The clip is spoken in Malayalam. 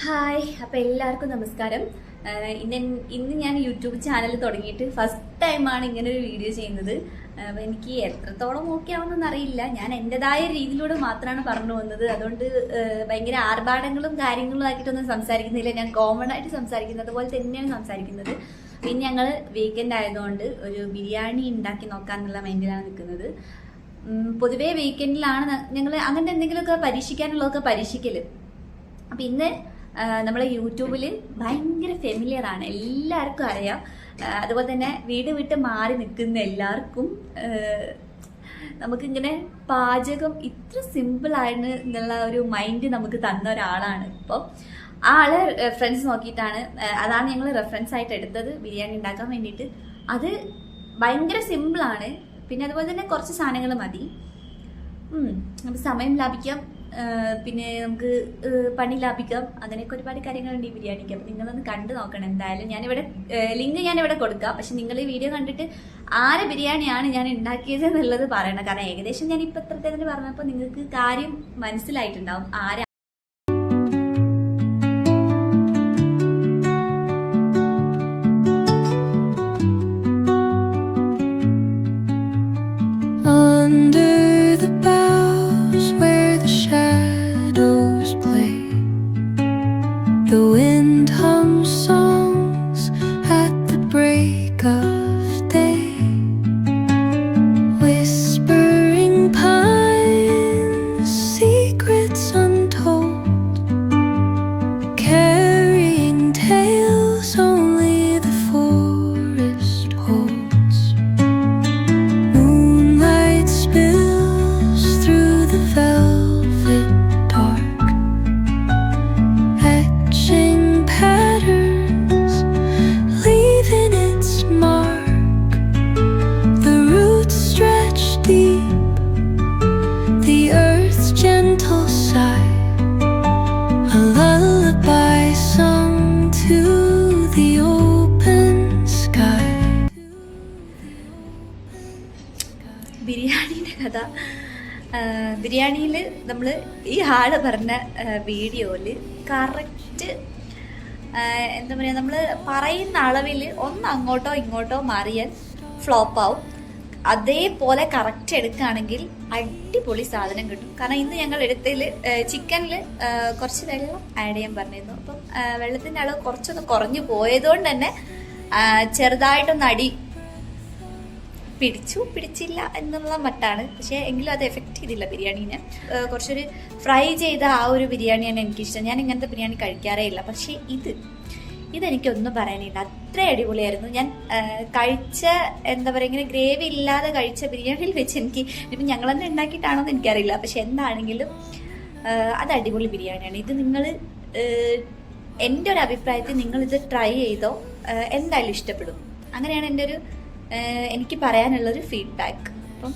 ഹായ്, അപ്പോൾ എല്ലാവർക്കും നമസ്കാരം. ഇന്ന് ഞാൻ യൂട്യൂബ് ചാനൽ തുടങ്ങിയിട്ട് ഫസ്റ്റ് ടൈമാണ് ഇങ്ങനെ ഒരു വീഡിയോ ചെയ്യുന്നത്. അപ്പോൾ എനിക്ക് എത്രത്തോളം ഓക്കെ ആവുമെന്നൊന്നും അറിയില്ല. ഞാൻ എൻ്റെതായ രീതിയിലൂടെ മാത്രമാണ് പറഞ്ഞു വന്നത്. അതുകൊണ്ട് ഭയങ്കര ആർഭാടങ്ങളും കാര്യങ്ങളും ആക്കിയിട്ടൊന്നും സംസാരിക്കുന്നില്ല. ഞാൻ കോമൺ ആയിട്ട് സംസാരിക്കുന്നത് പോലെ തന്നെയാണ് സംസാരിക്കുന്നത്. പിന്നെ ഞങ്ങൾ വീക്കെൻഡ് ആയതുകൊണ്ട് ഒരു ബിരിയാണി ഉണ്ടാക്കി നോക്കാമെന്നുള്ള മൈൻഡിലാണ് നിൽക്കുന്നത്. പൊതുവേ വീക്കെൻഡിലാണ് ഞങ്ങൾ അങ്ങനത്തെ എന്തെങ്കിലുമൊക്കെ പരീക്ഷിക്കാനുള്ളതൊക്കെ പരീക്ഷിക്കൽ. അപ്പം ഇന്ന് നമ്മളെ യൂട്യൂബിൽ ഭയങ്കര ഫെമിലിയർ ആണ്, എല്ലാവർക്കും അറിയാം. അതുപോലെ തന്നെ വീട് വിട്ട് മാറി നിൽക്കുന്ന എല്ലാവർക്കും നമുക്കിങ്ങനെ പാചകം ഇത്ര സിമ്പിളാണ് എന്നുള്ള ഒരു മൈൻഡ് നമുക്ക് തന്ന ഒരാളാണ്. അപ്പോൾ ആ ആളെ റെഫറൻസ് നോക്കിയിട്ടാണ്, അതാണ് ഞങ്ങൾ റെഫറൻസ് ആയിട്ട് എടുത്തത് ബിരിയാണി ഉണ്ടാക്കാൻ വേണ്ടിയിട്ട്. അത് ഭയങ്കര സിമ്പിളാണ്. പിന്നെ അതുപോലെ തന്നെ കുറച്ച് സാധനങ്ങൾ മതി. നമുക്ക് സമയം ലാഭിക്കാം, പിന്നെ നമുക്ക് പണി ലാഭിക്കാം. അങ്ങനെയൊക്കെ ഒരുപാട് കാര്യങ്ങളുണ്ട് ഈ ബിരിയാണിക്ക്. അപ്പം നിങ്ങളൊന്ന് കണ്ടു നോക്കണം. എന്തായാലും ലിങ്ക് ഞാനിവിടെ കൊടുക്കാം. പക്ഷെ നിങ്ങൾ ഈ വീഡിയോ കണ്ടിട്ട് ആരെ ബിരിയാണിയാണ് ഞാൻ ഉണ്ടാക്കിയത് എന്നുള്ളത് പറയണം. കാരണം ഏകദേശം ഞാൻ ഇപ്പം ഇത്രത്തേതിന് പറഞ്ഞപ്പോൾ നിങ്ങൾക്ക് കാര്യം മനസ്സിലായിട്ടുണ്ടാവും ആരാ. The wind hums songs at the break of day, whispering pines, secrets untold, carrying tales only the forest holds. Moonlight spills through the velvet dark, patterns, leaving its mark. The roots stretch deep, the earth's gentle sigh, a lullaby sung to the open sky. ബിരിയാണിയുടെ കഥ. ബിരിയാണിയിൽ നമ്മൾ ഈ ആള് പറഞ്ഞ വീഡിയോയിൽ കറക്റ്റ് എന്താ പറയുക, നമ്മൾ പറയുന്ന അളവിൽ ഒന്ന് അങ്ങോട്ടോ ഇങ്ങോട്ടോ മാറിയാൽ ഫ്ലോപ്പാവും. അതേപോലെ കറക്റ്റ് എടുക്കുകയാണെങ്കിൽ അടിപൊളി സാധനം കിട്ടും. കാരണം ഇന്ന് ഞങ്ങൾ എടുത്തതിൽ ചിക്കനിൽ കുറച്ച് വെള്ളം ആഡ് ചെയ്യാൻ പറഞ്ഞിരുന്നു. അപ്പം വെള്ളത്തിൻ്റെ അളവ് കുറച്ചൊന്ന് കുറഞ്ഞു പോയതുകൊണ്ട് തന്നെ ചെറുതായിട്ടൊന്ന് അടി പിടിച്ചില്ല എന്നുള്ള മട്ടാണ്. പക്ഷേ എങ്കിലും അത് എഫക്റ്റ് ചെയ്തില്ല ബിരിയാണീനെ. കുറച്ചൊരു ഫ്രൈ ചെയ്ത ആ ഒരു ബിരിയാണിയാണ് എനിക്കിഷ്ടം. ഞാൻ ഇങ്ങനത്തെ ബിരിയാണി കഴിക്കാറേ ഇല്ല. പക്ഷേ ഇതെനിക്കൊന്നും പറയാനില്ല, അത്ര അടിപൊളിയായിരുന്നു. ഞാൻ കഴിച്ച എന്താ പറയുക, ഇങ്ങനെ ഗ്രേവി ഇല്ലാതെ കഴിച്ച ബിരിയാണിയിൽ വെച്ച് എനിക്ക് ഇപ്പം ഞങ്ങൾ തന്നെ ഉണ്ടാക്കിയിട്ടാണോ എന്ന് എനിക്കറിയില്ല. പക്ഷെ എന്താണെങ്കിലും അത് അടിപൊളി ബിരിയാണിയാണ്. ഇത് നിങ്ങൾ എൻ്റെ ഒരു അഭിപ്രായത്തിൽ നിങ്ങളിത് ട്രൈ ചെയ്തോ, എന്തായാലും ഇഷ്ടപ്പെടും. അങ്ങനെയാണ് എൻ്റെ ഒരു എനിക്ക് പറയാനുള്ളൊരു ഫീഡ്ബാക്ക്. അപ്പം